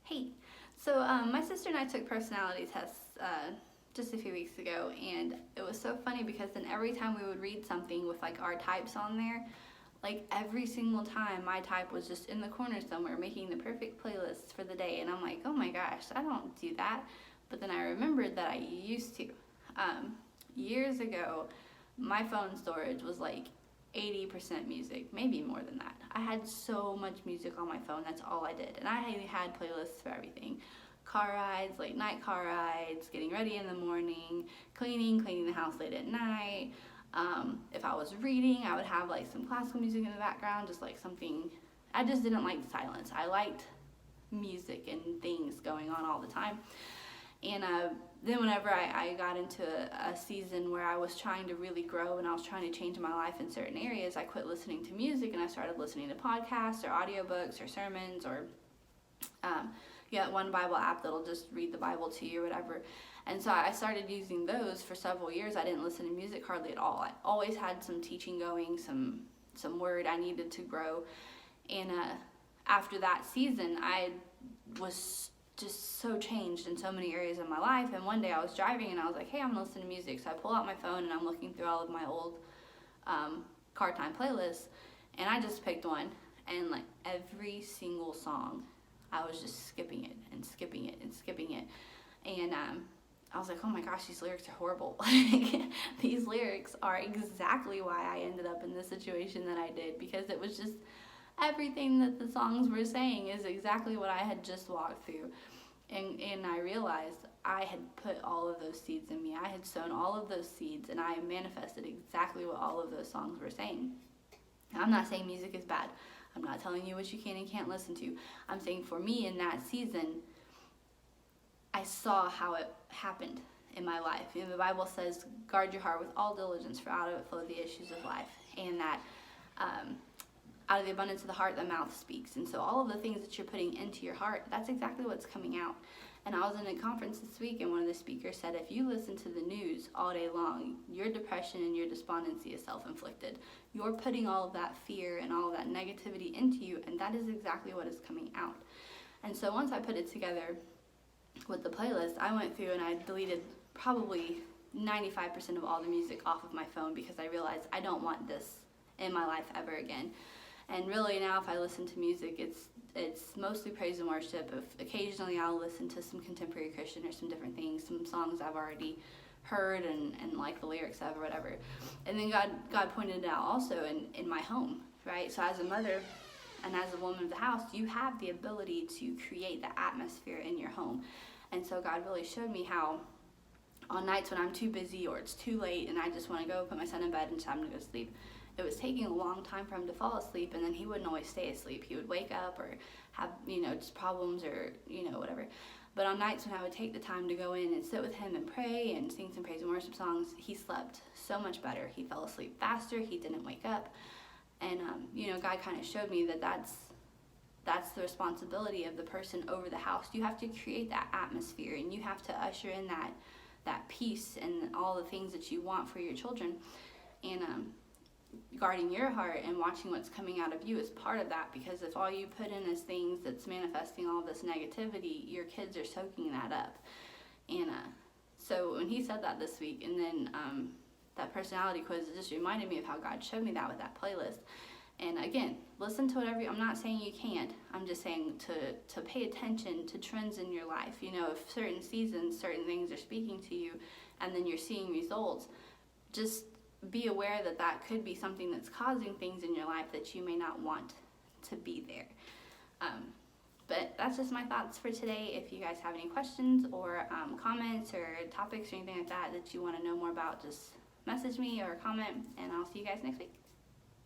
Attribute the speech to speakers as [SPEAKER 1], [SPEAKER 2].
[SPEAKER 1] Hey, my sister and I took personality tests just a few weeks ago, and it was so funny because then every time we would read something with like our types on there, like every single time my type was just in the corner somewhere making the perfect playlist for the day, and I'm like, oh my gosh, I don't do that. But then I remembered that I used to. Years ago, my phone storage was like 80% music, maybe more than that. I had so much music on my phone, that's all I did. And I had playlists for everything. Car rides, late night car rides, getting ready in the morning, cleaning the house late at night. If I was reading, I would have like some classical music in the background, just like something. I just didn't like silence. I liked music and things going on all the time. And then whenever I got into a season where I was trying to really grow and I was trying to change my life in certain areas, I quit listening to music and I started listening to podcasts or audiobooks or sermons or one Bible app that'll just read the Bible to you or whatever. And so I started using those for several years. I didn't listen to music hardly at all. I always had some teaching going, some word I needed to grow. And after that season, I was just so changed in so many areas of my life. And one day I was driving and I was like, hey, I'm gonna listen to music. So I pull out my phone and I'm looking through all of my old car time playlists, and I just picked one, and like every single song I was just skipping it and skipping it and skipping it. And I was like, oh my gosh, these lyrics are horrible. These lyrics are exactly why I ended up in the situation that I did, because it was just everything that the songs were saying is exactly what I had just walked through. And I realized I had put all of those seeds in me. I had sown all of those seeds, and I manifested exactly what all of those songs were saying. Now, I'm not saying music is bad. I'm not telling you what you can and can't listen to. I'm saying for me in that season, I saw how it happened in my life. You know, the Bible says, guard your heart with all diligence, for out of it flow the issues of life. And that out of the abundance of the heart, the mouth speaks. And so all of the things that you're putting into your heart, that's exactly what's coming out. And I was in a conference this week, and one of the speakers said, if you listen to the news all day long, your depression and your despondency is self-inflicted. You're putting all of that fear and all of that negativity into you, and that is exactly what is coming out. And so once I put it together with the playlist, I went through and I deleted probably 95% of all the music off of my phone, because I realized I don't want this in my life ever again. And really now if I listen to music, it's mostly praise and worship. If occasionally I'll listen to some contemporary Christian or some different things, some songs I've already heard and like the lyrics of or whatever. And then God pointed it out also in my home, right? So as a mother and as a woman of the house, you have the ability to create the atmosphere in your home. And so God really showed me how on nights when I'm too busy or it's too late and I just want to go put my son in bed and I'm going to go sleep, it was taking a long time for him to fall asleep, and then he wouldn't always stay asleep. He would wake up or have, just problems or, whatever. But on nights when I would take the time to go in and sit with him and pray and sing some praise and worship songs, he slept so much better. He fell asleep faster. He didn't wake up. And, God kind of showed me that that's the responsibility of the person over the house. You have to create that atmosphere, and you have to usher in that peace and all the things that you want for your children. And, guarding your heart and watching what's coming out of you is part of that, because if all you put in is things that's manifesting all this negativity, your kids are soaking that up. And so when he said that this week, and then that personality quiz, it just reminded me of how God showed me that with that playlist. And again, listen to whatever I'm not saying you can't. I'm just saying to pay attention to trends in your life. If certain seasons, certain things are speaking to you, and then you're seeing results, just be aware that could be something that's causing things in your life that you may not want to be there. But that's just my thoughts for today. If you guys have any questions or comments or topics or anything like that you want to know more about, just message me or comment, and I'll see you guys next week.